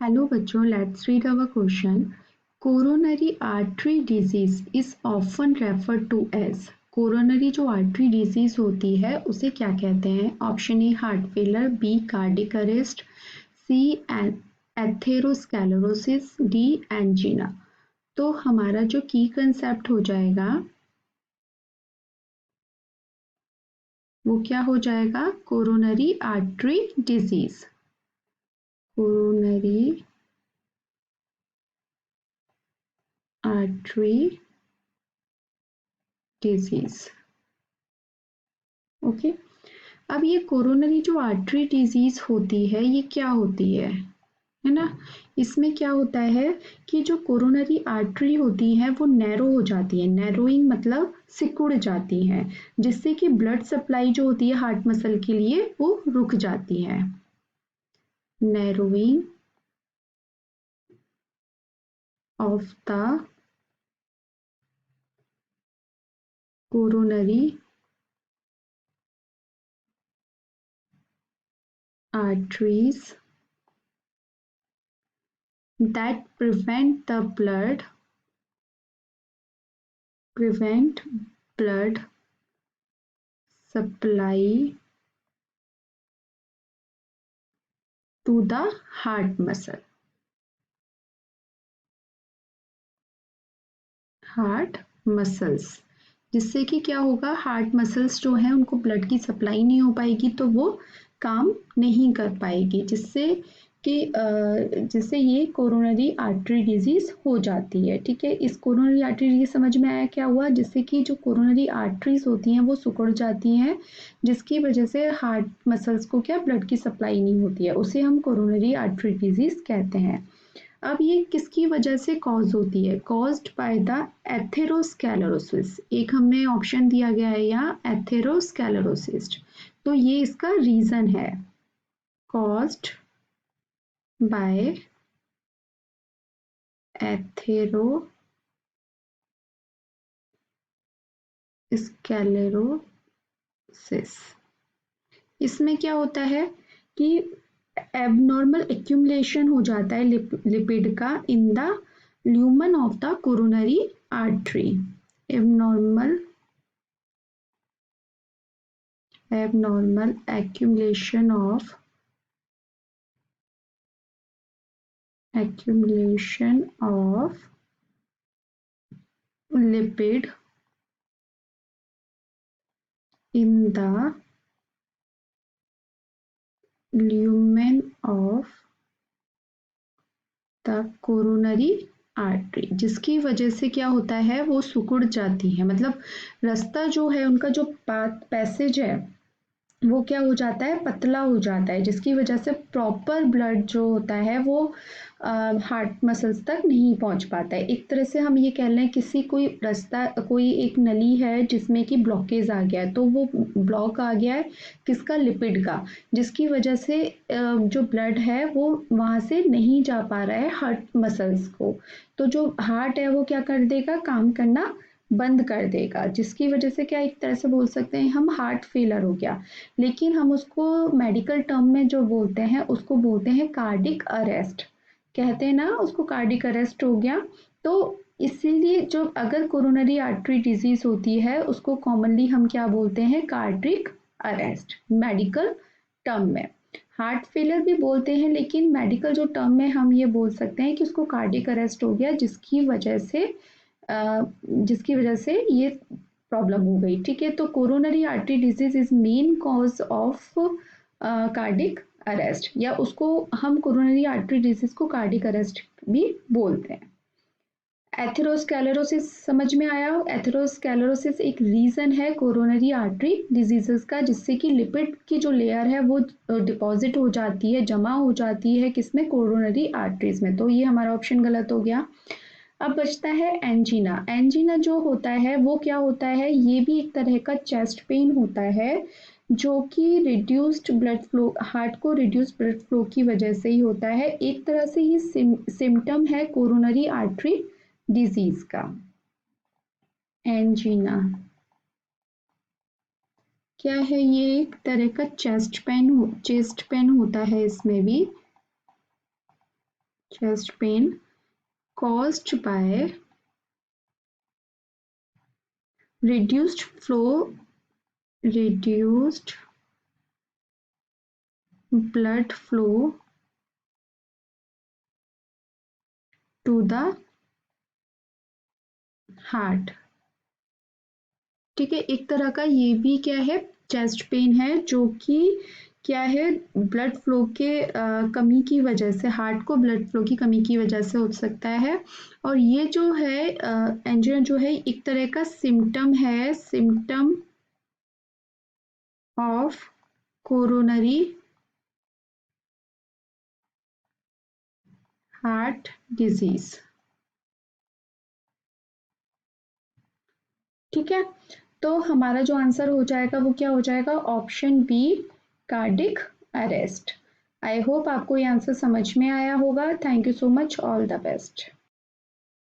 Hello बच्चों, let's read our question. Coronary artery disease is often referred to as. Coronary जो artery disease होती है उसे क्या कहते हैं? Option A heart failure, B cardiac arrest, C atherosclerosis, D angina. तो हमारा जो की कंसेप्ट हो जाएगा वो क्या हो जाएगा? Coronary artery disease. Coronary artery disease. Okay. अब ये कोरोनरी जो आर्टरी डिजीज होती है ये क्या होती है ना? इसमें क्या होता है कि जो कोरोनरी आर्टरी होती है वो नैरो हो जाती है. नैरोइंग मतलब सिकुड़ जाती है, जिससे कि ब्लड सप्लाई जो होती है हार्ट मसल के लिए वो रुक जाती है. Narrowing of the coronary arteries that prevent blood supply to the heart muscle. Heart muscles, जिससे कि क्या होगा, हार्ट मसल्स जो है उनको ब्लड की सप्लाई नहीं हो पाएगी तो वो काम नहीं कर पाएगी, जिससे ये कोरोनरी आर्टरी डिजीज हो जाती है. ठीक है, इस कोरोनरी आर्टरी डिजीज समझ में आया क्या हुआ? जिससे कि जो कोरोनरी आर्टरीज होती हैं वो सिकुड़ जाती हैं, जिसकी वजह से हार्ट मसल्स को क्या ब्लड की सप्लाई नहीं होती है, उसे हम कोरोनरी आर्टरी डिजीज कहते हैं. अब ये किसकी वजह से कॉज होती है? Caused by the atherosclerosis. एक हमें ऑप्शन दिया गया है यहाँ एथेरोस्क्लेरोसिस, तो ये इसका रीजन है. Caused by atherosclerosis. इसमें क्या होता है कि एबनॉर्मल एक्यूमुलेशन हो जाता है लिपिड का in the lumen of the coronary artery. Abnormal accumulation of lipid in the lumen of the coronary artery, जिसकी वजह से क्या होता है वो सिकुड़ जाती है. मतलब रास्ता जो है उनका जो पैसेज है वो क्या हो जाता है, पतला हो जाता है, जिसकी वजह से प्रॉपर ब्लड जो होता है वो हार्ट मसल्स तक नहीं पहुंच पाता है. एक तरह से हम ये कह लें कोई रास्ता, कोई एक नली है जिसमें कि ब्लॉकेज आ गया है, तो वो ब्लॉक आ गया है किसका? लिपिड का, जिसकी वजह से जो ब्लड है वो वहां से नहीं जा पा रहा है हार्ट मसल्स को. तो जो हार्ट है वो क्या कर देगा, काम करना बंद कर देगा, जिसकी वजह से क्या एक तरह से बोल सकते हैं हम हार्ट फेलर हो गया. लेकिन हम उसको मेडिकल टर्म में जो बोलते हैं उसको बोलते हैं कार्डिक अरेस्ट. कहते हैं ना उसको कार्डिक अरेस्ट हो गया. तो इसीलिए जो अगर कोरोनरी आर्टरी डिजीज होती है उसको कॉमनली हम क्या बोलते हैं? कार्डिक अरेस्ट मेडिकल टर्म में. हार्ट फेलर भी बोलते हैं, लेकिन मेडिकल जो टर्म में हम ये बोल सकते हैं कि उसको कार्डिक अरेस्ट हो गया, जिसकी वजह से ये प्रॉब्लम हो गई. ठीक है, तो coronary artery disease is main cause of cardiac arrest, या उसको हम कोरोनरी आर्टरी डिजीज को कार्डिक अरेस्ट भी बोलते हैं. एथेरोस्क्लेरोसिस समझ में आया? एथेरोस्क्लेरोसिस एक रीजन है कोरोनरी आर्टरी डिजीजेस का, जिससे कि लिपिड की जो लेयर है वो डिपॉजिट हो जाती है, जमा हो जाती है किसमें? कोरोनरी आर्टरीज में. तो ये हमारा ऑप्शन गलत हो गया. अब बचता है एंजीना. एंजीना जो होता है वो क्या होता है? ये भी एक तरह का चेस्ट पेन होता है, जो कि रिड्यूस्ड ब्लड फ्लो, हार्ट को रिड्यूस्ड ब्लड फ्लो की वजह से ही होता है. एक तरह से ये सिम्टम है कोरोनरी आर्टरी डिजीज का. एंजीना क्या है? ये एक तरह का चेस्ट पेन होता है. इसमें भी chest pain caused by reduced blood flow to the heart. ठीक है, एक तरह का ये भी क्या है, चेस्ट पेन है, जो कि क्या है, ब्लड फ्लो के कमी की वजह से, हार्ट को ब्लड फ्लो की कमी की वजह से हो सकता है। और ये जो है एंजिना जो है एक तरह का सिम्टम है, symptom of coronary heart disease. ठीक है, तो हमारा जो आंसर हो जाएगा वो क्या हो जाएगा, option B, cardiac arrest. I hope आपको ये आंसर समझ में आया होगा। Thank you so much, all the best.